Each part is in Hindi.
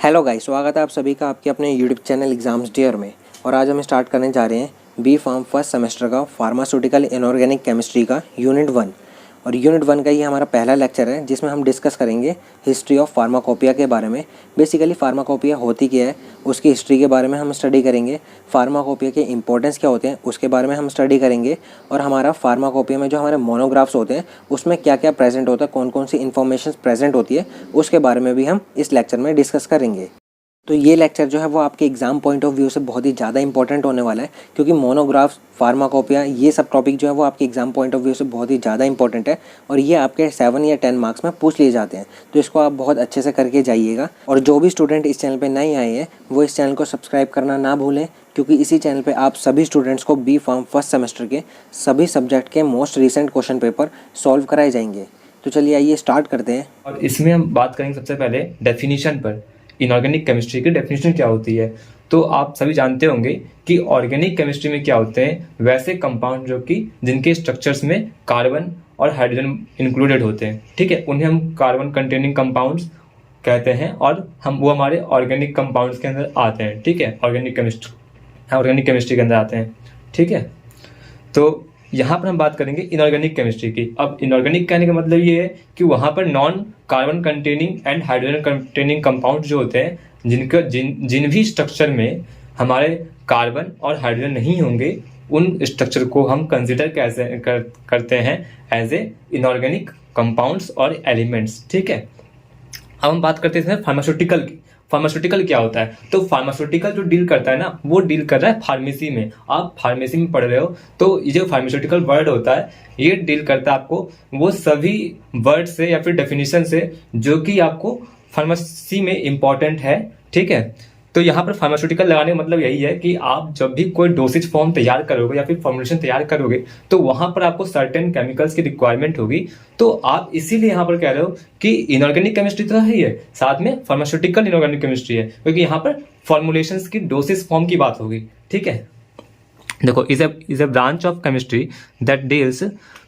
हेलो गाइस, स्वागत है आप सभी का आपके अपने यूट्यूब चैनल एग्जाम्स डियर में। और आज हम स्टार्ट करने जा रहे हैं बी फार्म फर्स्ट सेमेस्टर का फार्मास्यूटिकल इनऑर्गेनिक केमिस्ट्री का यूनिट 1। और यूनिट 1 का ये हमारा पहला लेक्चर है जिसमें हम डिस्कस करेंगे हिस्ट्री ऑफ फार्माकोपिया के बारे में। बेसिकली फार्माकोपिया होती क्या है, उसकी हिस्ट्री के बारे में हम स्टडी करेंगे। फार्माकोपिया के इंपॉर्टेंस क्या होते हैं उसके बारे में हम स्टडी करेंगे। और हमारा फार्माकोपिया में जो हमारे मोनोग्राफ्स होते हैं उसमें क्या क्या प्रेजेंट होता है, कौन कौन सी इन्फॉर्मेशन प्रेजेंट होती है, उसके बारे में भी हम इस लेक्चर में डिस्कस करेंगे। तो ये लेक्चर जो है वो आपके एग्जाम पॉइंट ऑफ व्यू से बहुत ही ज़्यादा इंपॉर्टेंट होने वाला है, क्योंकि मोनोग्राफ्स, फार्माकोपिया, ये सब टॉपिक जो है वो आपके एग्जाम पॉइंट ऑफ व्यू से बहुत ही ज़्यादा इंपॉर्टेंट है और ये आपके 7 या 10 मार्क्स में पूछ लिए जाते हैं। तो इसको आप बहुत अच्छे से करके जाइएगा। और जो भी स्टूडेंट इस चैनल पर नहीं आए हैं वो इस चैनल को सब्सक्राइब करना ना भूलें, क्योंकि इसी चैनल पर आप सभी स्टूडेंट्स को बी फार्म फर्स्ट सेमेस्टर के सभी सब्जेक्ट के most recent question paper solve कराए जाएंगे। तो चलिए आइए स्टार्ट करते हैं। और इसमें हम बात करेंगे सबसे पहले डेफिनेशन पर। इनऑर्गेनिक केमिस्ट्री की डेफिनेशन क्या होती है, तो आप सभी जानते होंगे कि ऑर्गेनिक केमिस्ट्री में क्या होते हैं वैसे कंपाउंड जो कि जिनके स्ट्रक्चर्स में कार्बन और हाइड्रोजन इंक्लूडेड होते हैं। ठीक है, उन्हें हम कार्बन कंटेनिंग कंपाउंड्स कहते हैं और वो हमारे ऑर्गेनिक कंपाउंड्स के अंदर आते हैं। ठीक है, ऑर्गेनिक केमिस्ट्री के अंदर आते हैं। ठीक है, तो यहाँ पर हम बात करेंगे इनऑर्गेनिक केमिस्ट्री की। अब इनऑर्गेनिक कहने का मतलब ये है कि वहाँ पर non carbon containing and hydrogen containing compound जो होते हैं जिन भी स्ट्रक्चर में हमारे कार्बन और हाइड्रोजन नहीं होंगे, उन स्ट्रक्चर को हम कंसिडर करते हैं एज ए इनऑर्गेनिक कंपाउंड्स और एलिमेंट्स। ठीक है, अब हम बात करते हैं फार्मास्यूटिकल की। फार्मास्यूटिकल क्या होता है, तो फार्मास्यूटिकल जो डील करता है ना, वो डील कर रहा है फार्मेसी में। आप फार्मेसी में पढ़ रहे हो तो ये जो फार्मास्यूटिकल वर्ड होता है ये डील करता है आपको वो सभी वर्ड से या फिर डेफिनेशन से जो कि आपको फार्मेसी में इंपॉर्टेंट है। ठीक है, तो यहाँ पर फार्मास्यूटिकल लगाने का मतलब यही है कि आप जब भी कोई डोसेज फॉर्म तैयार करोगे या फिर फॉर्मुलेशन तैयार करोगे तो वहां पर आपको सर्टेन केमिकल्स की रिक्वायरमेंट होगी। तो आप इसीलिए यहाँ पर कह रहे हो कि इनऑर्गेनिक केमिस्ट्री तो है, साथ में फार्मास्यूटिकल इनऑर्गेनिक केमिस्ट्री है, क्योंकि यहाँ पर फॉर्मुलेशंस की डोसेज फॉर्म की बात होगी। ठीक है, देखो is a branch of chemistry that deals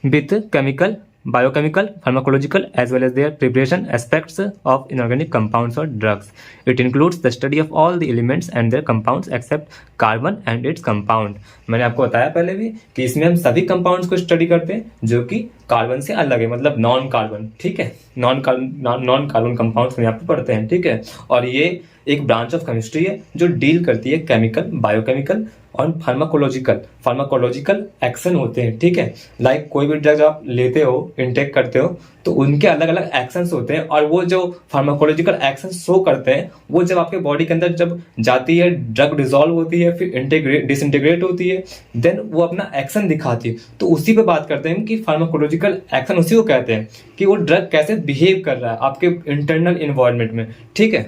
with chemical, biochemical, pharmacological as well as their preparation aspects of inorganic compounds or drugs. It includes the study of all the elements and their compounds except carbon and its compound. मैंने आपको बताया पहले भी कि इसमें हम सभी कंपाउंड्स को स्टडी करते हैं जो कि कार्बन से अलग है, मतलब नॉन कार्बन। ठीक है, नॉन कार्बन कंपाउंड्स में यहाँ पे पढ़ते हैं। ठीक है, और ये एक ब्रांच ऑफ केमिस्ट्री है जो डील करती है केमिकल, बायोकेमिकल और फार्माकोलॉजिकल एक्शन होते हैं। ठीक है, लाइक कोई भी ड्रग आप लेते हो, इंटेक करते हो, तो उनके अलग अलग एक्शंस होते हैं और वो जो फार्माकोलॉजिकल एक्शन शो करते हैं वो जब आपके बॉडी के अंदर जब जाती है, ड्रग डिसॉल्व होती है, फिर डिसइंटीग्रेट होती है, देन वो अपना एक्शन दिखाती है। तो उसी पे बात करते हैं कि फार्माकोलॉजिकल एक्शन उसी को कहते हैं कि वो ड्रग कैसे बिहेव कर रहा है आपके इंटरनल इन्वायरमेंट में। ठीक है,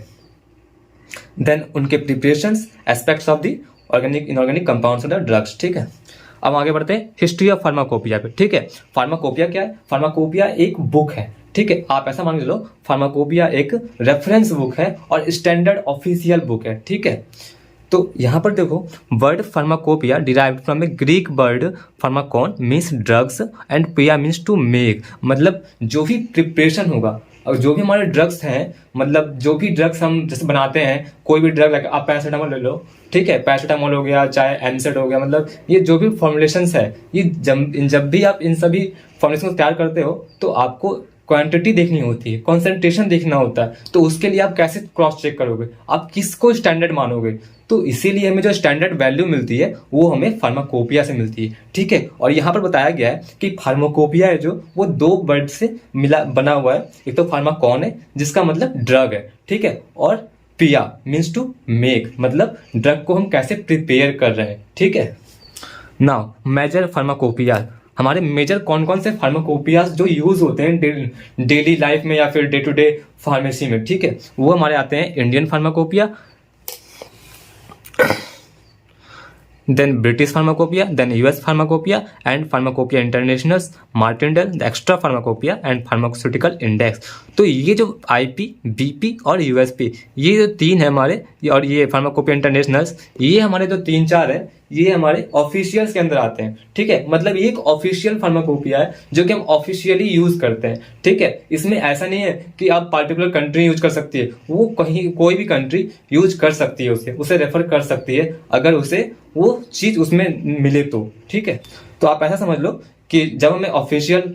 देन उनके preparations, aspects of the organic inorganic compounds and drugs. ठीक है, अब आगे बढ़ते हैं हिस्ट्री ऑफ फार्माकोपिया पे। ठीक है, फार्माकोपिया क्या है? फार्माकोपिया एक बुक है। ठीक है, आप ऐसा मान लो फार्माकोपिया एक रेफरेंस बुक है और स्टैंडर्ड ऑफिशियल बुक है। ठीक है, तो यहाँ पर देखो word pharmacopoeia derived from a Greek word pharmakon means drugs and poeia means to make, मतलब जो भी प्रिपरेशन होगा और जो भी हमारे ड्रग्स हैं, मतलब जो भी ड्रग्स हम जैसे बनाते हैं, कोई भी ड्रग आप पैरासीटामोल ले लो। ठीक है, पैरासीटामोल हो गया चाहे एमसेट हो गया, मतलब ये जो भी फॉर्मुलेशंस है, ये जब भी आप इन सभी फॉर्मुलेशन को तैयार करते हो तो आपको क्वांटिटी देखनी होती है, कॉन्सेंट्रेशन देखना होता है। तो उसके लिए आप कैसे क्रॉस चेक करोगे, आप किसको स्टैंडर्ड मानोगे? तो इसीलिए हमें जो स्टैंडर्ड वैल्यू मिलती है वो हमें फार्माकोपिया से मिलती है। ठीक है, और यहाँ पर बताया गया है कि फार्माकोपिया है जो वो 2 वर्ड से बना हुआ है। एक तो फार्माकॉन है जिसका मतलब ड्रग है। ठीक है, और पिया मीन्स टू मेक, मतलब ड्रग को हम कैसे प्रिपेयर कर रहे हैं। ठीक है, नाउ मेजर फार्माकोपिया, हमारे मेजर कौन कौन से फार्माकोपियाज जो यूज होते हैं डेली लाइफ में या फिर डे टू डे फार्मेसी में। ठीक है, वो हमारे आते हैं Indian pharmacopoeia, then British Pharmacopoeia, then US Pharmacopoeia and Pharmacopoeia International, Martindale, the Extra Pharmacopoeia and Pharmaceutical Index। तो ये जो IP, BP और USP, ये जो 3 है हमारे, और ये Pharmacopoeia International, ये हमारे जो 3-4 है, ये हमारे ऑफिशियल्स के अंदर आते हैं। ठीक है, मतलब ये एक ऑफिशियल फार्माकोपिया है जो कि हम ऑफिशियली यूज करते हैं। ठीक है, इसमें ऐसा नहीं है कि आप पार्टिकुलर कंट्री यूज कर सकती है, वो कहीं कोई भी कंट्री यूज कर सकती है, उसे रेफर कर सकती है अगर उसे वो चीज उसमें मिले तो। ठीक है, तो आप ऐसा समझ लो कि जब हमें ऑफिशियल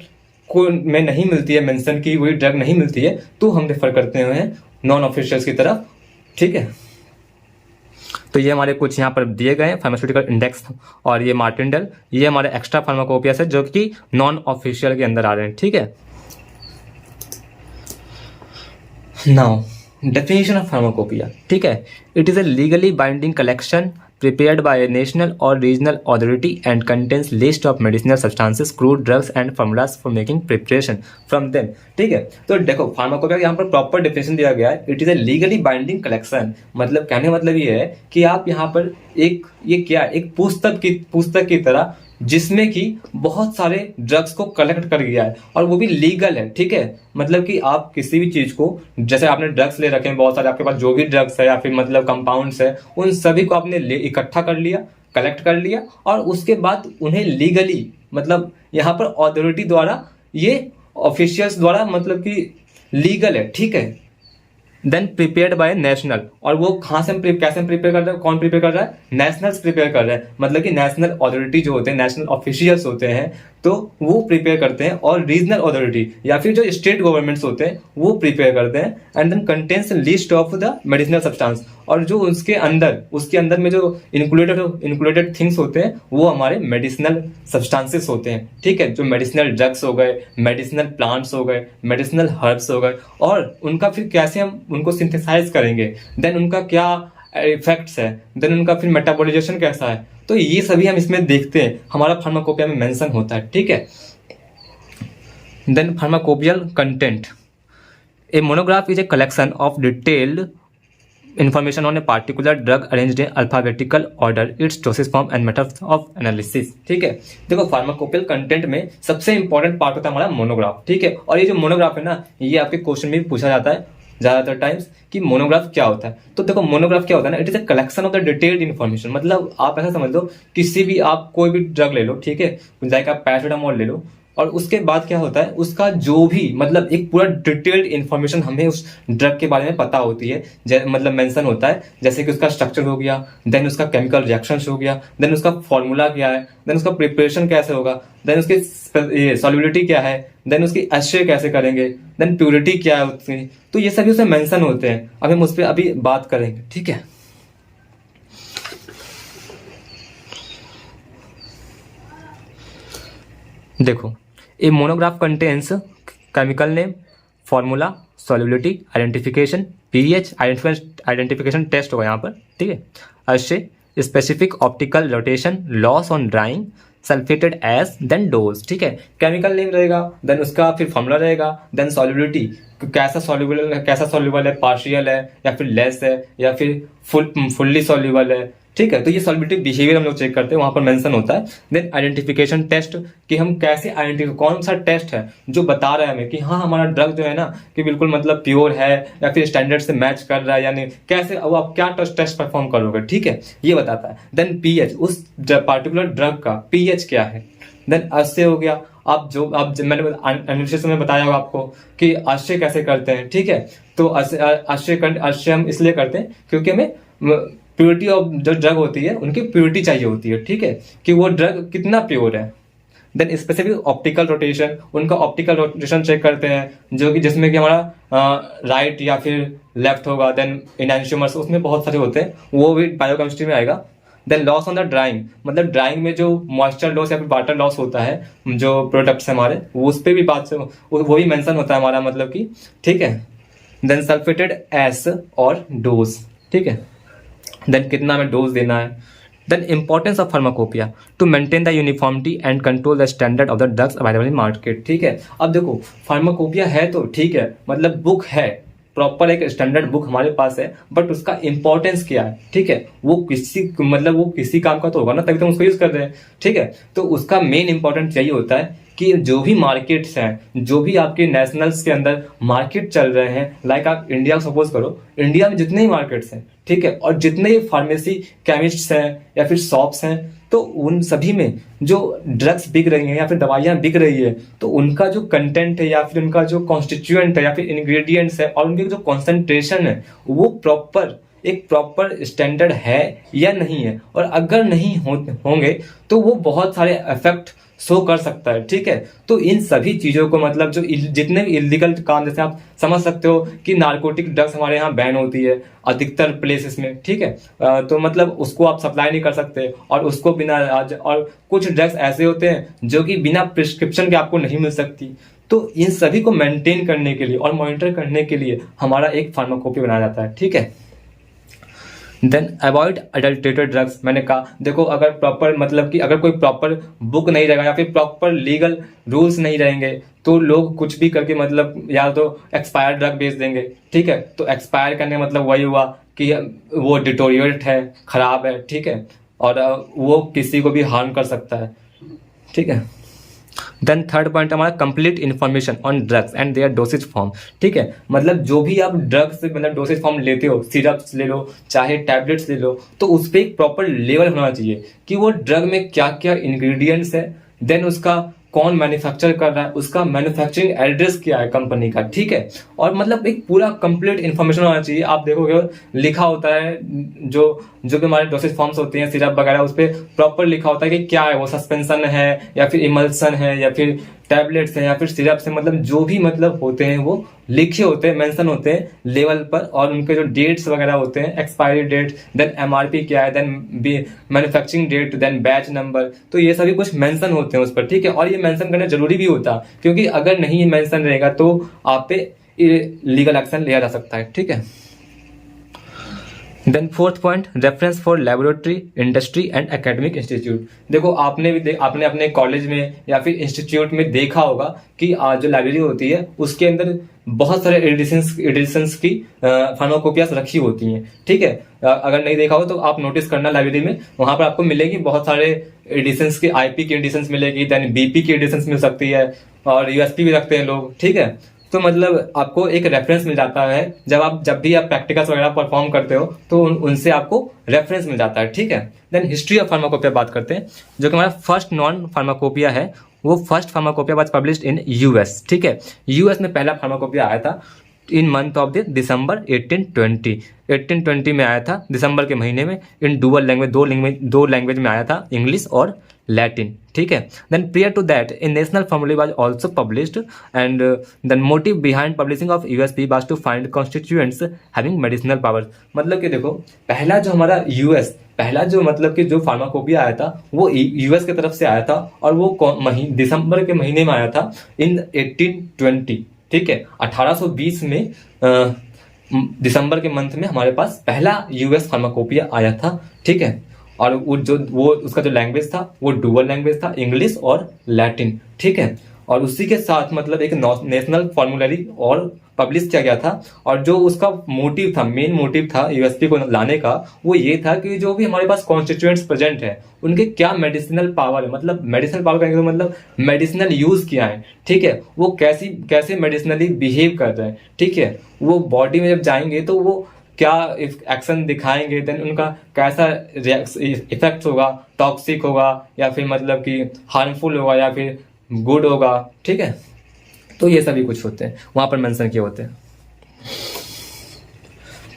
को में नहीं मिलती है मेंशन की वही ड्रग नहीं मिलती है, तो हम रेफर करते हैं नॉन ऑफिशियल्स की तरफ। ठीक है, तो ये हमारे कुछ यहाँ पर दिए गए हैं फार्मास्यूटिकल इंडेक्स, और ये मार्टिनडेल, ये हमारे एक्स्ट्रा फार्माकोपियास है जो कि नॉन ऑफिशियल के अंदर आ रहे हैं। ठीक है, नाउ डेफिनेशन ऑफ फार्माकोपिया। ठीक है, it is a legally binding collection prepared by a national or regional authority and contains list of medicinal substances, crude drugs and formulas for making preparation from them। ठीक है, तो देखो फार्माकोपिया यहाँ पर प्रॉपर डेफिनेशन दिया गया है, it is a legally binding collection. मतलब कहने का मतलब ये है कि आप यहाँ पर ये क्या एक पुस्तक की तरह जिसमें कि बहुत सारे ड्रग्स को कलेक्ट कर गया है और वो भी लीगल है। ठीक है, मतलब कि आप किसी भी चीज को, जैसे आपने ड्रग्स ले रखे हैं बहुत सारे, आपके पास जो भी ड्रग्स है या फिर मतलब कंपाउंड्स है, उन सभी को आपने इकट्ठा कर लिया, कलेक्ट कर लिया, और उसके बाद उन्हें लीगली, मतलब यहाँ पर अथॉरिटी द्वारा, ये ऑफिशियल्स द्वारा, मतलब कि लीगल है। ठीक है, देन प्रिपेयर्ड बाय नेशनल, और वो कहाँ से कैसे प्रिपेयर कर रहे हैं, कौन प्रिपेयर कर रहा है, नेशनल्स प्रिपेयर कर रहे हैं, मतलब कि नेशनल अथॉरिटी जो होते हैं, नेशनल ऑफिशियल्स होते हैं, तो वो प्रिपेयर करते हैं, और रीजनल अथॉरिटी या फिर जो स्टेट गवर्नमेंट्स होते हैं वो प्रिपेयर करते हैं। And then contains list of the medicinal substance, और जो उसके अंदर में जो इंक्लूडेड थिंग्स होते हैं वो हमारे मेडिसिनल सब्सटेंसेस होते हैं। ठीक है, जो मेडिसिनल ड्रग्स हो गए, मेडिसिनल प्लांट्स हो गए, मेडिसिनल हर्ब्स हो गए, और उनका फिर कैसे हम उनको सिंथेसाइज करेंगे, देन उनका क्या इफेक्ट्स है, देन उनका फिर मेटाबॉलाइजेशन कैसा है, तो ये सभी हम इसमें देखते हैं, हमारा फार्माकोपिया में मेंशन होता है। ठीक है, then pharmacopoeial content. A monograph is a collection of detailed information on a particular drug arranged in alphabetical order, its dosage form and methods of analysis। ठीक है, देखो फार्माकोपियल कंटेंट में सबसे इंपॉर्टेंट पार्ट होता है हमारा मोनोग्राफ। ठीक है, और ये जो मोनोग्राफ है ना, ये आपके क्वेश्चन में भी पूछा जाता है ज्यादातर टाइम्स कि मोनोग्राफ क्या होता है। तो देखो मोनोग्राफ क्या होता है ना, it is a collection of the detailed information. मतलब आप ऐसा समझ लो, किसी भी आप कोई भी ड्रग ले लो, ठीक है, लाइक आप पैरासीटामोल ले लो, और उसके बाद क्या होता है, उसका जो भी मतलब एक पूरा डिटेल्ड इन्फॉर्मेशन हमें उस ड्रग के बारे में पता होती है, मतलब मेंशन होता है, जैसे कि उसका स्ट्रक्चर हो गया, देन उसका केमिकल रिएक्शंस हो गया, देन उसका फॉर्मूला क्या है, देन उसका प्रिपरेशन कैसे होगा, देन उसकी सॉल्युबिलिटी क्या है, देन उसकी एस्ट्रे कैसे करेंगे, देन प्योरिटी क्या है उसकी, तो ये सभी उसमें मेंशन होते हैं। अब हम उस पर अभी बात करेंगे। ठीक है, देखो a monograph contains chemical name, formula, solubility, identification, pH, identification test होगा यहाँ पर। ठीक है, अच्छे specific optical rotation, loss on drying, sulphated ash, then dose. ठीक है, केमिकल नेम रहेगा, देन उसका फिर फॉर्मूला रहेगा, देन सॉल्युबिलिटी, कैसा सॉल्युबल है, पार्शियल है या फिर लेस है या फिर फुल्ली सॉल्युबल है। ठीक है, तो ये सॉल्युबिलिटी बिहेवियर हम लोग चेक करते हैं, वहां पर मेंशन होता है। देन आइडेंटिफिकेशन टेस्ट, कि हम कैसे आइडेंटिफाई, कौन सा टेस्ट है जो बता रहा है हमें कि हाँ हमारा ड्रग जो है ना कि बिल्कुल मतलब प्योर है या फिर स्टैंडर्ड से मैच कर रहा है, यानी कैसे वो आप क्या टेस्ट परफॉर्म करोगे। ठीक है, ये बताता है। देन पीएच, उस पार्टिकुलर ड्रग का पीएच क्या है। देन आश्चर्य हो गया, मैंने एनालिसिस में बताया होगा आपको कि आश्चर्य कैसे करते हैं। ठीक है, तो आश्चर्य हम इसलिए करते हैं क्योंकि हमें प्योरिटी ऑफ जो ड्रग होती है उनकी प्योरिटी चाहिए होती है। ठीक है, कि वो ड्रग कितना प्योर है। देन स्पेसिफिक ऑप्टिकल रोटेशन, उनका ऑप्टिकल रोटेशन चेक करते हैं, जो कि जिसमें कि हमारा राइट या फिर लेफ्ट होगा। देन इनैंशियोमर्स, उसमें बहुत सारे होते हैं, वो भी बायोकेमिस्ट्री में आएगा। Then loss on the drying, मतलब ड्राइंग में जो मॉइस्चर लॉस या फिर वाटर लॉस होता है जो प्रोडक्ट्स हमारे, वो उस पर भी वो भी मेंशन होता है हमारा, मतलब कि। ठीक है, देन सल्फेटेड एस और डोज। ठीक है, देन कितना हमें डोज देना है। Then importance of pharmacopoeia to maintain the uniformity and control the standard of the drugs available in market. ठीक है, अब देखो फार्माकोपिया है तो ठीक है, मतलब बुक है, प्रॉपर एक स्टैंडर्ड बुक हमारे पास है, बट उसका इंपॉर्टेंस क्या है। ठीक है, वो किसी काम का तो होगा ना, तभी तो हम उसको यूज कर रहे हैं। ठीक है, तो उसका मेन इंपॉर्टेंस यही होता है कि जो भी मार्केट्स हैं, जो भी आपके नेशनल्स के अंदर मार्केट चल रहे हैं, लाइक आप इंडिया सपोज करो, इंडिया में जितने ही मार्केट्स हैं, ठीक है, और जितने ही फार्मेसी केमिस्ट्स हैं या फिर शॉप्स हैं, तो उन सभी में जो ड्रग्स बिक रही हैं या फिर दवाइयाँ बिक रही है, तो उनका जो कंटेंट है या फिर उनका जो कॉन्स्टिट्यूएंट है या फिर इंग्रेडिएंट्स है और उनके जो कॉन्सेंट्रेशन है, वो एक प्रॉपर स्टैंडर्ड है या नहीं है, और अगर नहीं होंगे तो वो बहुत सारे इफेक्ट शो कर सकता है, ठीक है। तो इन सभी चीज़ों को मतलब जो जितने भी इलीगल काम, जैसे आप समझ सकते हो कि नारकोटिक ड्रग्स हमारे यहाँ बैन होती है अधिकतर प्लेसेस में, ठीक है। तो मतलब उसको आप सप्लाई नहीं कर सकते, और उसको बिना और कुछ ड्रग्स ऐसे होते हैं जो कि बिना प्रिस्क्रिप्शन के आपको नहीं मिल सकती। तो इन सभी को मेंटेन करने के लिए और मॉनिटर करने के लिए हमारा एक फार्माकोपिया बनाया जाता है, ठीक है। देन अवॉइड अडल्टेटेड ड्रग्स, मैंने कहा देखो, अगर प्रॉपर मतलब कि अगर कोई प्रॉपर बुक नहीं रहेगा या फिर प्रॉपर लीगल रूल्स नहीं रहेंगे, तो लोग कुछ भी करके मतलब या तो एक्सपायर ड्रग बेच देंगे, ठीक है। तो एक्सपायर करने मतलब वही हुआ कि वो डिटोरिएट है, खराब है, ठीक है, और वो किसी को भी हार्म कर सकता है, ठीक है। देन थर्ड पॉइंट हमारा complete information on drugs and their dosage form, ठीक है। मतलब जो भी आप ड्रग्स मतलब डोसेज फॉर्म लेते हो, सिरप्स ले लो चाहे टैबलेट्स ले लो, तो उस पर एक प्रॉपर लेवल होना चाहिए कि वो ड्रग में क्या क्या इंग्रेडिएंट्स है, देन उसका कौन मैन्युफैक्चर कर रहा है, उसका मैन्युफैक्चरिंग एड्रेस क्या है कंपनी का, ठीक है। और मतलब एक पूरा कंप्लीट इन्फॉर्मेशन होना चाहिए। आप देखोगे लिखा होता है, जो भी हमारे डोसेज फॉर्म्स होते हैं सिरप वगैरह, उस पर प्रॉपर लिखा होता है कि क्या है वो, सस्पेंशन है या फिर इमल्सन है या फिर टैबलेट्स है या फिर सिरप से, मतलब जो भी मतलब होते हैं वो लिखे होते हैं, मेंशन होते हैं लेवल पर, और उनके जो डेट्स वगैरह होते हैं, एक्सपायरी डेट, देन एमआरपी क्या है, then manufacturing date, then batch number, तो ये सभी कुछ मेंशन होते हैं उस पर, ठीक है। और ये मेंशन करना जरूरी भी होता है, क्योंकि अगर नहीं मेंशन रहेगा तो आप पे लीगल एक्शन लिया जा सकता है, ठीक है। Then fourth point, reference for laboratory, industry and academic institute. देखो आपने अपने कॉलेज में या फिर इंस्टीट्यूट में देखा होगा कि जो लाइब्रेरी होती है उसके अंदर बहुत सारे एडिशंस की फार्माकोपियास रखी होती हैं, ठीक है। अगर नहीं देखा हो तो आप नोटिस करना, लाइब्रेरी में वहां पर आपको मिलेगी बहुत सारे एडिशंस की, आईपी की एडिशंस मिलेगी, देन बीपी की एडिशंस मिल सकती है, और यूएसपी भी रखते हैं लोग, ठीक है। तो मतलब आपको एक रेफरेंस मिल जाता है, जब भी आप प्रैक्टिकल्स वगैरह परफॉर्म करते हो तो उनसे आपको रेफरेंस मिल जाता है, ठीक है। देन हिस्ट्री ऑफ फार्माकोपिया बात करते हैं, जो कि हमारा फर्स्ट नॉन फार्माकोपिया है। वो first pharmacopoeia was published in US, ठीक है। यूएस में पहला फार्माकोपिया आया था in month of the December 1820 में आया था, दिसंबर के महीने में, इन डुअल लैंग्वेज, दो लैंग्वेज में आया था, इंग्लिश और लैटिन, ठीक है। Then prior to that a national formula was also published, and the motive behind publishing of USP was to find constituents having medicinal powers. मतलब कि देखो पहला जो हमारा मतलब कि जो फार्माकोपिया आया था वो यूएस की तरफ से आया था, और वो दिसंबर के महीने में आया था इन 1820, ठीक है। 1820 में दिसंबर के मंथ में हमारे पास पहला यूएस फार्माकोपिया आया था, ठीक है। और उसका जो लैंग्वेज था वो डुअल लैंग्वेज था, इंग्लिश और लैटिन, ठीक है। और उसी के साथ मतलब एक नेशनल फॉर्मूलरी और पब्लिश किया गया था, और जो उसका मेन मोटिव था यूएसपी को लाने का, वो ये था कि जो भी हमारे पास कॉन्स्टिट्यूएंट्स प्रेजेंट है उनके क्या मेडिसिनल पावर है, मतलब मेडिसिनल पावर का मतलब मेडिसिनल यूज क्या है, ठीक है। वो कैसे मेडिसिनली बिहेव कर रहे हैं, ठीक है। वो बॉडी में जब जाएंगे तो वो क्या एक्शन दिखाएंगे, देन उनका कैसा इफेक्ट होगा, टॉक्सिक होगा या फिर मतलब कि हार्मफुल होगा या फिर गुड होगा, ठीक है। तो ये सभी कुछ होते हैं वहां पर मेंशन किए होते हैं।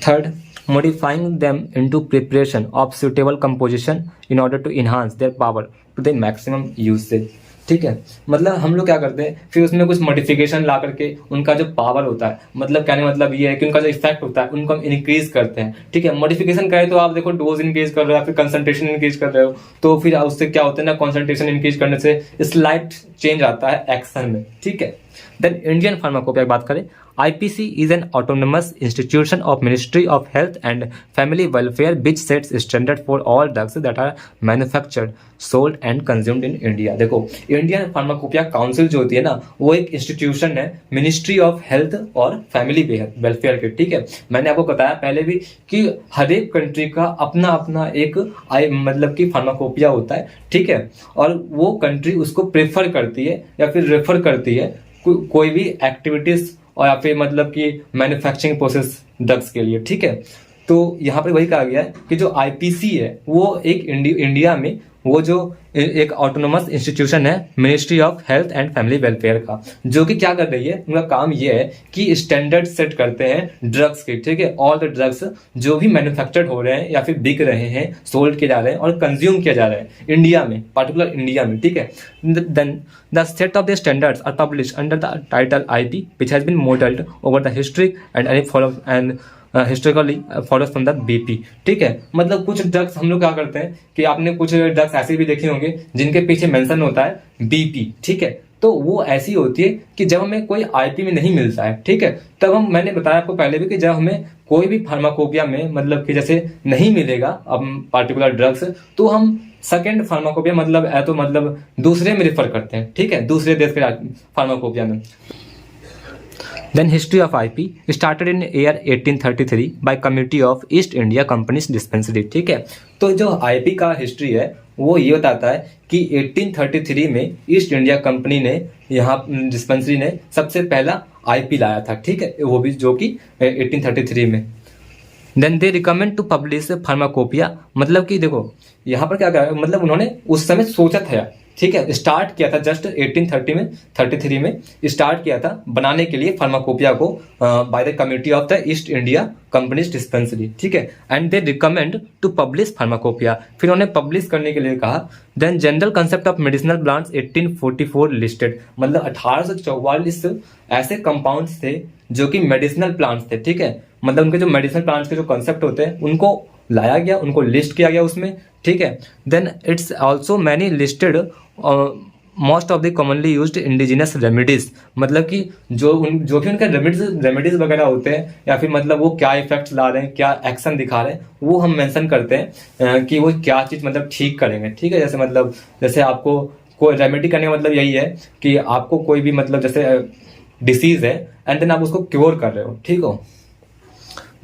Third, modifying them into preparation of suitable composition in order to enhance their power to the maximum usage, ठीक है। मतलब हम लोग क्या करते हैं, फिर उसमें कुछ मॉडिफिकेशन ला करके उनका जो पावर होता है, मतलब कहने मतलब ये है कि उनका जो इफेक्ट होता है उनको हम इंक्रीज करते हैं, ठीक है। मॉडिफिकेशन करें तो आप देखो डोज इंक्रीज कर रहे हो या फिर कंसंट्रेशन इंक्रीज कर रहे हो, तो फिर उससे क्या होता है ना, कंसंट्रेशन इंक्रीज करने से स्लाइट चेंज आता है एक्शन में, ठीक है। देन इंडियन फार्माकोपिया की बात करें, IPC is an autonomous institution of Ministry of Health and Family Welfare which sets standard for all drugs that are manufactured, sold and consumed in India. देखो, इंडियन फार्माकोपिया काउंसिल जो होती है ना, वो एक इंस्टीट्यूशन है मिनिस्ट्री ऑफ हेल्थ और फैमिली वेलफेयर के, ठीक है। मैंने आपको बताया पहले भी कि हर एक कंट्री का अपना अपना एक मतलब कि फार्माकोपिया होता है, ठीक है, और वो कंट्री उसको प्रेफर करती है या फिर रेफर करती है कोई भी एक्टिविटीज और या फिर मतलब कि मैन्युफैक्चरिंग प्रोसेस ड्रग्स के लिए, ठीक है। तो यहाँ पर वही कहा गया है कि जो आईपीसी है वो एक इंडिया में वो जो एक ऑटोनोमस इंस्टीट्यूशन है ministry of health and family welfare का, जो कि क्या कर रही है, उनका काम ये है कि स्टैंडर्ड सेट करते हैं ड्रग्स के, ठीक है। ऑल द ड्रग्स जो भी मैन्युफैक्चर्ड हो रहे हैं या फिर बिक रहे हैं, सोल्ड किए जा रहे हैं और कंज्यूम किया जा रहा है इंडिया में, पर्टिकुलर इंडिया में, ठीक है। Then the set of the standards are publish under the title IP which has been modelled over the history and any follow and historically follows from the BP, ठीक है। मतलब कुछ ड्रग्स हम लोग क्या करते हैं कि आपने कुछ ड्रग्स ऐसे भी देखे होंगे जिनके पीछे मेंशन होता है बीपी, ठीक है। तो वो ऐसी होती है कि जब हमें कोई आईपी में नहीं मिलता है, ठीक है, तब हम, मैंने बताया आपको पहले भी कि जब हमें कोई भी फार्माकोपिया में मतलब कि जैसे नहीं मिलेगा अब पार्टिकुलर ड्रग्स, तो हम सेकेंड फार्माकोपिया मतलब दूसरे में रेफर करते हैं, ठीक है, दूसरे देश के फार्माकोपिया में। Then history of IP started in year 1833 by Committee of East India Company's Dispensary, ठीक है। तो जो IP का हिस्ट्री है वो ये बताता है कि 1833 में ईस्ट इंडिया कंपनी ने यहाँ डिस्पेंसरी ने सबसे पहला IP लाया था, ठीक है, वो भी जो कि 1833 में। Then they recommend to publish pharmacopoeia, मतलब कि देखो यहाँ पर क्या कहा, मतलब उन्होंने उस समय सोचा था, ठीक है, स्टार्ट किया था जस्ट 1833 में स्टार्ट किया था बनाने के लिए फार्माकोपिया को by the committee of the East India company's dispensary, ठीक है। And they recommend to publish pharmacopoeia, फिर उन्हें पब्लिश करने के लिए कहा। Then general concept of medicinal plants 1844 listed, मतलब 1844 ऐसे कंपाउंड्स थे जो कि मेडिसिनल प्लांट्स थे, ठीक है। मतलब उनके जो मेडिसिनल प्लांट्स के जो कंसेप्ट होते हैं उनको लाया गया, उनको लिस्ट किया गया उसमें, ठीक है। Then it's also many listed most of the commonly used indigenous remedies, मतलब कि जो भी उनके रेमेडीज वगैरह होते हैं या फिर मतलब वो क्या इफेक्ट्स ला रहे हैं, क्या एक्शन दिखा रहे हैं, वो हम मेंशन करते हैं कि वो क्या चीज मतलब ठीक करेंगे, ठीक है। जैसे आपको कोई रेमेडी करने का मतलब यही है कि आपको कोई भी मतलब जैसे डिसीज है एंड देन आप उसको क्योर कर रहे हो, ठीक हो।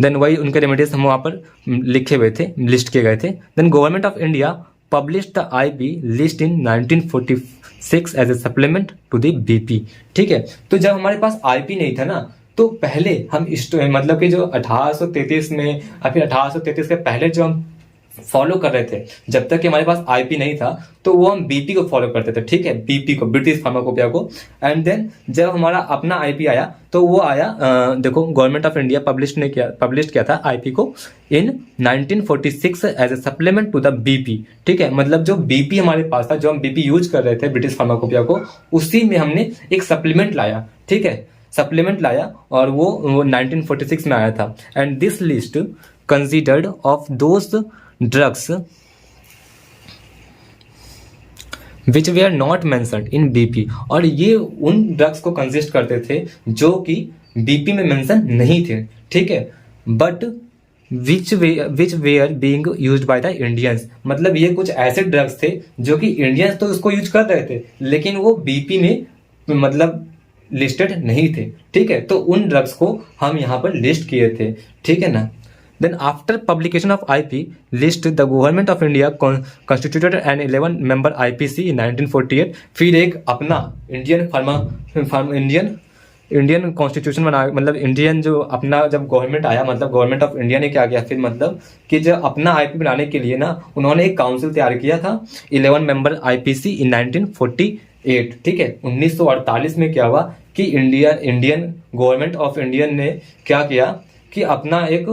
देन वही उनके रेमेडीज हम वहाँ पर लिखे हुए थे, लिस्ट किए गए थे। Then government of India publish the IP list in 1946 as a supplement to the BP, ठीक है। तो जब हमारे पास आईपी नहीं था ना, तो पहले हम मतलब कि जो 1833 में या फिर 1833 के पहले जो हम फॉलो कर रहे थे, जब तक कि हमारे पास आईपी नहीं था, तो वो हम बीपी को फॉलो करते थे, ठीक है, बीपी को, ब्रिटिश फार्माकोपिया को। एंड देन जब हमारा अपना आईपी आया तो वो आया देखो गवर्नमेंट ऑफ इंडिया पब्लिश किया था आईपी को in 1946 as a supplement to the BP, ठीक है। मतलब जो बीपी हमारे पास था, जो हम बीपी यूज कर रहे थे ब्रिटिश फार्माकोपिया को, उसी में हमने एक सप्लीमेंट लाया, ठीक है, सप्लीमेंट लाया और वो 1946 में आया था। And this list considered of those drugs which were not mentioned in BP, और ये उन ड्रग्स को कंसिस्ट करते थे जो कि बीपी में मेंशन नहीं थे, ठीक है, but which were being used by the Indians, मतलब ये कुछ ऐसे ड्रग्स थे जो कि इंडियंस तो उसको यूज कर रहे थे लेकिन वो बीपी में मतलब लिस्टेड नहीं थे, ठीक है। तो उन ड्रग्स को हम यहाँ पर लिस्ट किए थे, ठीक है ना। Then after publication of IP list, the government of India constituted an 11-member IPC in 1948। फिर एक अपना इंडियन कॉन्स्टिट्यूशन बना, मतलब इंडियन जो अपना जब गवर्नमेंट आया, मतलब गवर्नमेंट ऑफ इंडिया ने क्या किया फिर, मतलब कि जब अपना आईपी बनाने के लिए ना उन्होंने एक काउंसिल तैयार किया था 11-member IPC इन 1948, ठीक है। 1948 में क्या हुआ कि इंडियन गवर्नमेंट ऑफ इंडियन ने क्या किया कि अपना एक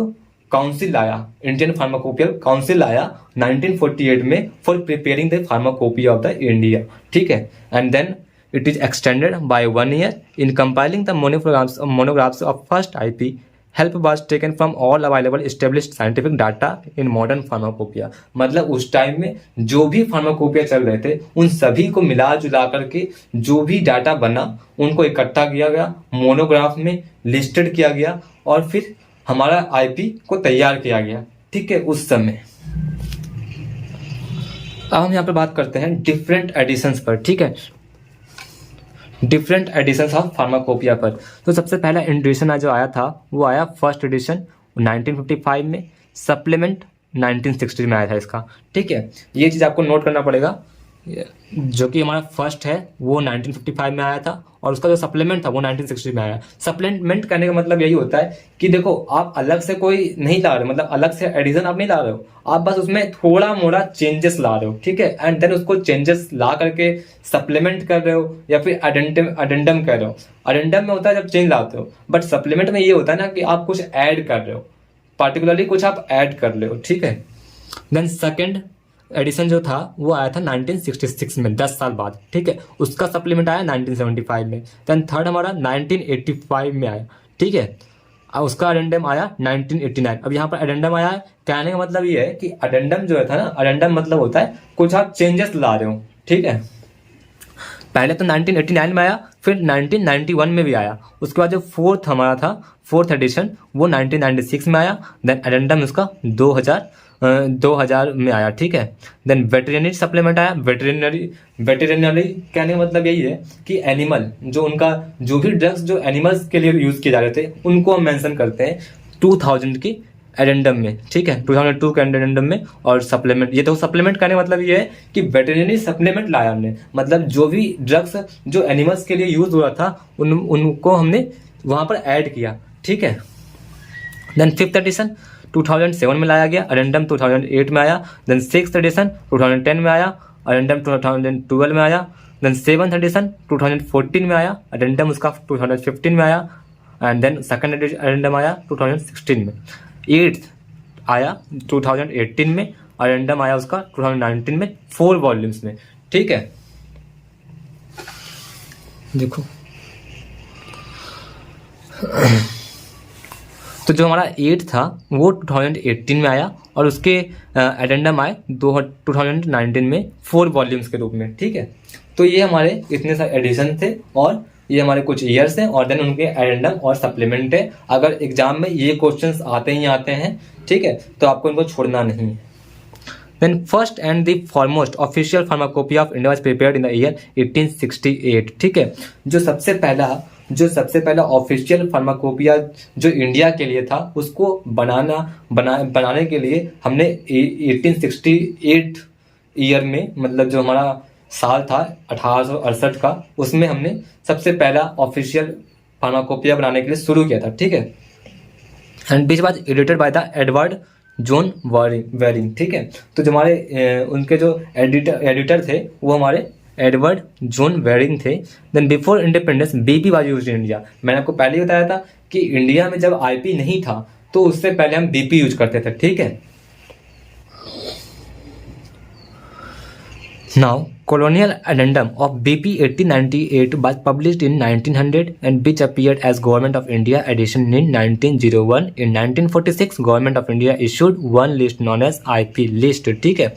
काउंसिल लाया, इंडियन फार्माकोपियल काउंसिल लाया 1948 में for preparing the pharmacopoeia of the India, ठीक है। And then it is extended by 1 year in compiling the monographs of first IP help was taken from all available established scientific data in modern pharmacopoeia. मतलब उस टाइम में जो भी फार्माकोपिया चल रहे थे उन सभी को मिला जुला करके जो भी डाटा बना उनको इकट्ठा किया गया, मोनोग्राफ में लिस्टेड किया गया और फिर हमारा आईपी को तैयार किया गया। ठीक है, उस समय। अब हम यहाँ पर बात करते हैं डिफरेंट एडिशंस पर। ठीक है, डिफरेंट एडिशंस ऑफ फार्माकोपिया पर। तो सबसे पहला एडिशन जो आया था वो आया फर्स्ट एडिशन 1955 में, सप्लीमेंट 1960 में आया था इसका। ठीक है, ये चीज़ आपको नोट करना पड़ेगा। जो कि हमारा फर्स्ट है वो 1955 में आया था और उसका जो सप्लीमेंट था वो 1960 में आया। सप्लीमेंट करने का मतलब यही होता है कि देखो आप अलग से कोई नहीं ला रहे, मतलब अलग से एडिशन आप नहीं ला रहे हो, आप बस उसमें थोड़ा मोड़ा चेंजेस ला रहे हो। ठीक है, एंड देन उसको चेंजेस ला करके सप्लीमेंट कर रहे हो या फिर अडेंडम कर रहे हो। अडेंडम में होता है जब चेंज लाते हो, बट सप्लीमेंट में ये होता है ना कि आप कुछ ऐड कर रहे हो, पार्टिकुलरली कुछ आप ऐड कर रहे हो। ठीक है, देन सेकेंड एडिशन जो था वो आया था 1966 में, 10 साल बाद। ठीक है, उसका सप्लीमेंट आया 1975 में। देन थर्ड हमारा 1985 में आया। ठीक है, उसका अडेंडम आया 1989। अब यहाँ पर अडेंडम आया है, कहने का मतलब ये है कि अडेंडम जो है था ना, अडेंडम मतलब होता है कुछ आप चेंजेस ला रहे हो। ठीक है, पहले तो 1989 में आया, फिर 1991 में भी आया। उसके बाद जो फोर्थ हमारा था, फोर्थ एडिशन, वो 1996 में आया। देन अडेंडम उसका 2000 में आया। ठीक है, देन वेटरनरी सप्लीमेंट आया। वेटरनरी कहने का मतलब यही है कि एनिमल जो उनका जो भी ड्रग्स जो एनिमल्स के लिए यूज किए जा रहे थे उनको हम मेंशन करते हैं 2000 की एडेंडम में। ठीक है, 2002 के एडेंडम में। और सप्लीमेंट, ये तो सप्लीमेंट करने का मतलब ये है कि वेटरनरी सप्लीमेंट लाया हमने, मतलब जो भी ड्रग्स जो एनिमल्स के लिए यूज हो रहा था उनको हमने वहां पर ऐड किया। ठीक है, देन फिफ्थ एडिशन 2007 में लाया गया, अडेंडम 2008 में आया। देन सिक्स्थ एडिशन 2010 में आया, अडेंडम 2012 में आया। देन सेवंथ एडिशन 2014 में आया, अडेंडम उसका 2015 में आया। एंड देन सेकंड अडेंडम आया 2016 में। एट्थ आया 2018 में, अडेंडम आया उसका 2019 में 4 वॉल्यूम्स में। ठीक है, देखो तो जो हमारा 8 था वो 2018 में आया और उसके एडेंडम आए 2019 में 4 वॉल्यूम्स के रूप में। ठीक है, तो ये हमारे इतने सारे एडिशन थे और ये हमारे कुछ ईयर्स हैं और देन उनके एडेंडम और सप्लीमेंट है। अगर एग्जाम में ये क्वेश्चंस आते ही आते हैं, ठीक है, तो आपको इनको छोड़ना नहीं है। Then first and the foremost official pharmacopoeia of India was prepared in the year 1868। ठीक है, जो सबसे पहला ऑफिशियल फार्माकोपिया जो इंडिया के लिए था उसको बनाने के लिए हमने 1868 ईयर में, मतलब जो हमारा साल था 1868 का, उसमें हमने सबसे पहला ऑफिशियल फार्माकोपिया बनाने के लिए शुरू किया था। ठीक है, एंड बीच बाद edited by the Edward John Waring. ठीक है, तो जो हमारे उनके जो एडिटर थे वो हमारे एडवर्ड जॉन वेरिंग थे। Then before independence BP was used in India. मैंने आपको पहले ही बताया था कि इंडिया में जब आईपी नहीं था तो उससे पहले हम बीपी यूज करते थे। ठीक है, now colonial addendum of BP 1898 was published in 1900 and which appeared as Government of India edition in 1901. In 1946 Government of India issued one list known as IP list। ठीक है,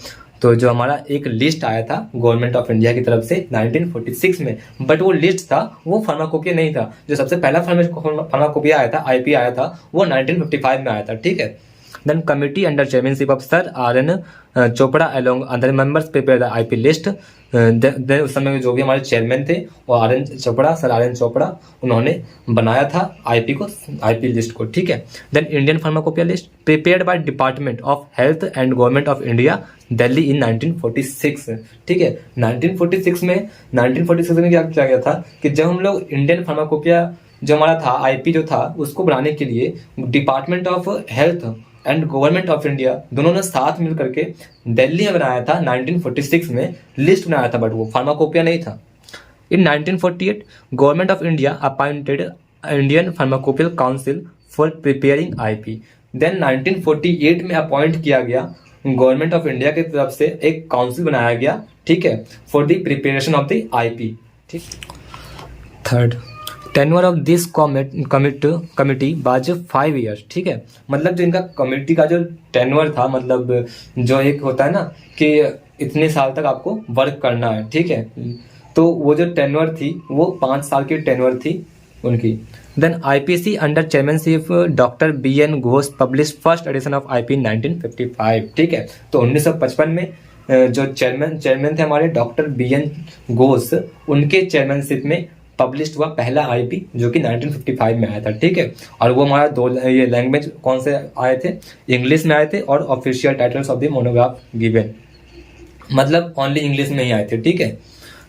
तो जो हमारा एक लिस्ट आया था गवर्नमेंट ऑफ इंडिया की तरफ से 1946 में, बट वो लिस्ट था वो फार्माकोपिया नहीं था। जो सबसे पहला फार्माकोपिया आया था, आईपी आया था, वो 1955 में आया था। ठीक है, then committee under chairmanship of Sir R.N. Chopra along other members prepared the IP list। then उस समय जो भी हमारे चेयरमैन थे वो सर आर एन चोपड़ा, उन्होंने बनाया था आईपी लिस्ट को। ठीक है, then Indian pharmacopoeia list prepared by department of health and government of India Delhi in 1946। ठीक है, 1946 में क्या किया गया था कि जब हम लोग इंडियन फार्माकोपिया जो हमारा था आईपी जो था उसको बनाने के लिए department of health and government of India दोनों ने साथ मिल करके दिल्ली में बनाया था। 1946 में लिस्ट बनाया था, बट वो फार्माकोपिया नहीं था। In 1948 government of India appointed Indian pharmacopoeial council for preparing IP. Then 1948 में अपॉइंट किया गया गवर्नमेंट ऑफ इंडिया की तरफ से एक काउंसिल बनाया गया। ठीक है, for the preparation of the IP. ठीक, third tenure of this committee was 5 years. ठीक है, मतलब जो इनका कमिटी का जो टेन्योर था, मतलब जो एक होता है ना कि इतने साल तक आपको वर्क करना है, ठीक है, तो वो जो टेन्योर थी वो 5 साल की टेन्योर थी उनकी। Then IPC under chairmanship doctor BN Ghosh publish first edition of IP 1955। ठीक है, तो 1955 में जो चेयरमैन थे हमारे डॉक्टर BN घोष, उनके चेयरमैनशिप में पब्लिश हुआ पहला आईपी जो कि 1955 में आया था। ठीक है, और वो हमारा ये लैंग्वेज कौन से आए थे, इंग्लिश में आए थे, और official titles of the monograph given, मतलब ओनली इंग्लिश में ही आए थे। ठीक है,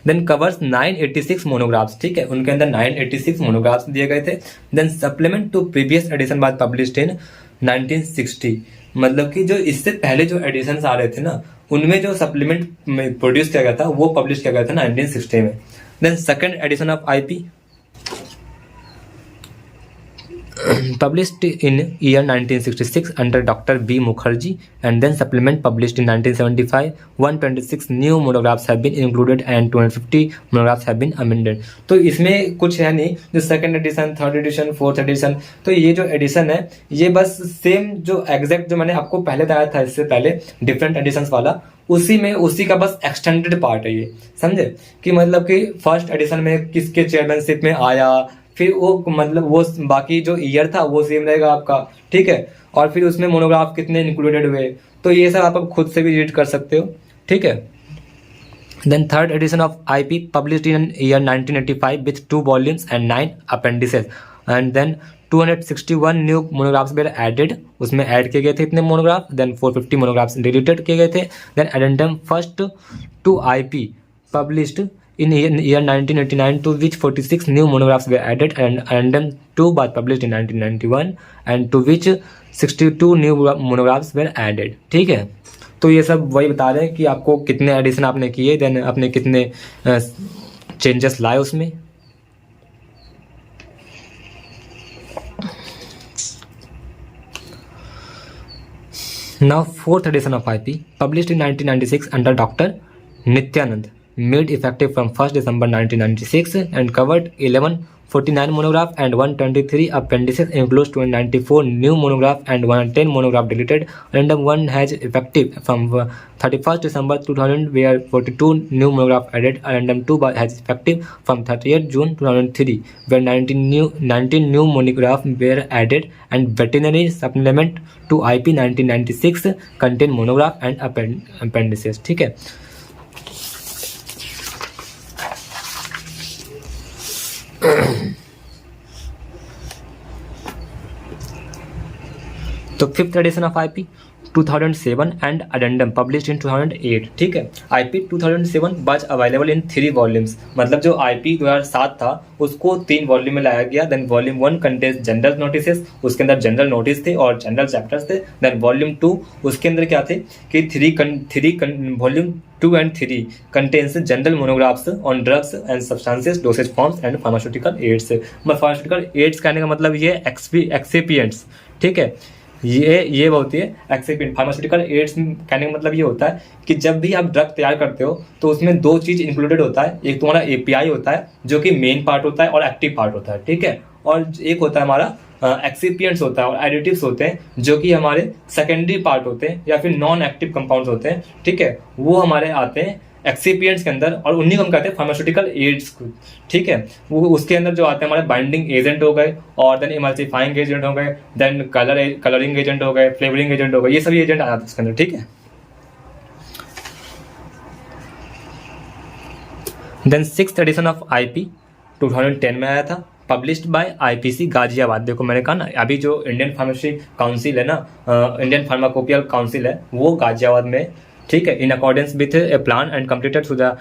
देन कवर्स 986 मोनोग्राफ्स। ठीक है, उनके अंदर 986 मोनोग्राफ्स दिए गए थे। Then supplement to previous edition by published in 1960, मतलब कि जो इससे पहले जो एडिशन आ रहे थे ना, उनमें जो सप्लीमेंट प्रोड्यूस किया गया था वो पब्लिश किया गया था 1960 में। Then second edition of IP published in year 1966 under Dr. B. Mukherjee, and then supplement published in 1975. 126 new monographs have been included and 250 monographs have been amended. तो इसमें कुछ है नहीं, जो second edition, third edition, fourth edition, तो ये जो एडिशन है ये बस सेम जो एग्जैक्ट जो मैंने आपको पहले बताया था इससे पहले डिफरेंट एडिशंस वाला, उसी का बस एक्सटेंडेड पार्ट है ये, समझे, कि मतलब कि फर्स्ट एडिशन में किसके चेयरमैनशिप में आया, फिर वो मतलब वो बाकी जो ईयर था वो सेम रहेगा आपका। ठीक है, और फिर उसमें मोनोग्राफ कितने इंक्लूडेड हुए, तो ये सब आप खुद से भी रीड कर सकते हो। ठीक है, then third edition of IP published in year 1985 with 2 volumes and 9 appendices, and then 261 new monographs were added, उसमें ऐड किए गए थे इतने मोनोग्राफ। देन 450 मोनोग्राफ्स डिलीटेड किए गए थे। Then addendum first to IP published in year 1989 to which 46 new monographs were added, and addendum 2 was published in 1991 and to which 62 new monographs were added। ठीक है, तो ये सब वही बता रहे हैं कि आपको कितने एडिशन आपने किए, देन आपने कितने चेंजेस लाए उसमें। Now fourth edition of IP published in 1996 under Dr. Nityanand, made effective from 1st December 1996 and covered 1149 monograph and 123 appendices, includes 294 new monograph and 110 monograph deleted. Random 1 has effective from 31st December 2000 where 42 new monograph added. Random 2 has effective from 30th June 2003 where 19 new monograph were added, and veterinary supplement to IP 1996 contain monograph and appendices। ठीक है, तो fifth edition of IP 2007 and addendum published in 2008। ठीक है, IP 2007 was available in 3 volumes, मतलब जो आईपी 2007 था उसको 3 वॉल्यूम में लाया गया। Then volume 1 contains general notices, उसके अंदर जनरल नोटिस थे और जनरल चैप्टर्स थे। देन वॉल्यूम 2 उसके अंदर क्या थे कि volume 2 and 3 contains general monographs on drugs and substances, dosage forms and pharmaceutical aids। pharmaceutical aids कहने का मतलब ये एक्सेपिएंट्स। ठीक है, ये होती है एक्सेपिएंट। फार्मास्यूटिकल एड्स कहने का मतलब ये होता है कि जब भी आप ड्रग तैयार करते हो तो उसमें 2 चीज इंक्लूडेड होता है, एक तुम्हारा एपीआई होता है जो कि मेन पार्ट होता है और एक्टिव पार्ट होता है। ठीक है, और एक होता है हमारा एक्सिपिएंट्स होता है और एडिटिव्स होते हैं जो कि हमारे सेकेंडरी पार्ट होते हैं या फिर नॉन एक्टिव कंपाउंड्स होते हैं। ठीक है, वो हमारे आते हैं एक्सिपिएंट्स के अंदर और उन्हीं को हम कहते हैं फार्मास्यूटिकल एड्स को। ठीक है, वो उसके अंदर जो आते हैं हमारे बाइंडिंग एजेंट हो गए और देन इमल्सिफाइंग एजेंट हो गए, देन कलरिंग एजेंट हो गए, फ्लेवरिंग एजेंट हो गए, ये सभी एजेंट आ जाते हैं उसके अंदर। ठीक है, then sixth edition of IP 2010 में आया था, पब्लिश्ड बाय आईपीसी गाजियाबाद। देखो मैंने कहा ना, अभी जो इंडियन फार्मेसी काउंसिल है ना, इंडियन फार्माकोपियल काउंसिल है, वो गाजियाबाद में। ठीक है, in accordance with a plan and completed to the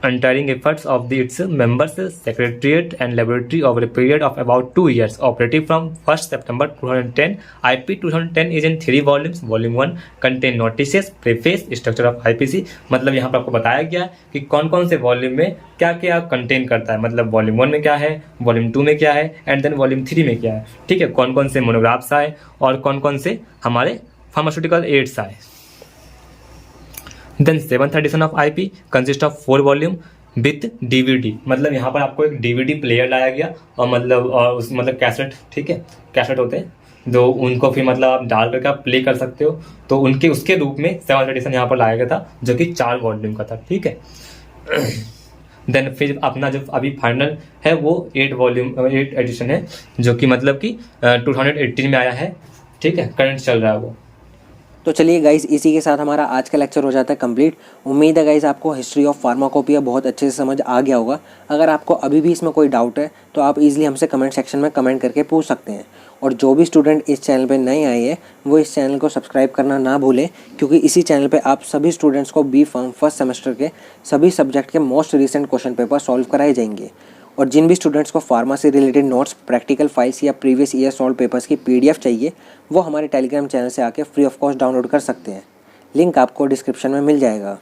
untiring efforts of its members, secretariat and laboratory over a period of about 2 years, operative from 1st September 2010. IP 2010 is in 3 volumes. Volume 1 contain notices, preface, structure of IPC। मतलब यहाँ पर आपको बताया गया कि कौन कौन से वॉल्यूम में क्या क्या कंटेन करता है, मतलब वॉल्यूम 1 में क्या है, वॉल्यूम 2 में क्या है, एंड देन वॉल्यूम 3 में क्या है। ठीक है, कौन कौन से मोनोग्राफ्स आए और कौन कौन से हमारे फार्मास्यूटिकल एड्स आए। Then 7th edition of IP consists of 4 volumes with DVD, मतलब यहाँ पर आपको एक डीवीडी प्लेयर लाया गया और मतलब उस मतलब कैसेट, ठीक है, कैसेट होते हैं जो उनको फिर मतलब आप डाल करके आप प्ले कर सकते हो, तो उनके उसके रूप में 7th एडिशन यहाँ पर लाया गया था जो कि 4 वॉल्यूम का था, ठीक है। देन फिर अपना जो अभी फाइनल है वो 8 एडिशन है जो कि मतलब कि 2018 में आया है, ठीक है, करंट चल रहा है वो। तो चलिए गाइस, इसी के साथ हमारा आज का लेक्चर हो जाता है कंप्लीट। उम्मीद है गाइस आपको हिस्ट्री ऑफ फार्माकोपिया बहुत अच्छे से समझ आ गया होगा। अगर आपको अभी भी इसमें कोई डाउट है तो आप इजीली हमसे कमेंट सेक्शन में कमेंट करके पूछ सकते हैं। और जो भी स्टूडेंट इस चैनल पे नए आए हैं वो इस चैनल को सब्सक्राइब करना ना भूलें, क्योंकि इसी चैनल पे आप सभी स्टूडेंट्स को बी फार्म फर्स्ट सेमेस्टर के सभी सब्जेक्ट के most recent question paper solve कराए जाएंगे। और जिन भी स्टूडेंट्स को फार्मा से रिलेटेड नोट्स, प्रैक्टिकल फाइल्स या प्रीवियस ईयर सॉल्व पेपर्स की PDF चाहिए, वो हमारे टेलीग्राम चैनल से आके फ्री ऑफ कॉस्ट डाउनलोड कर सकते हैं। लिंक आपको डिस्क्रिप्शन में मिल जाएगा।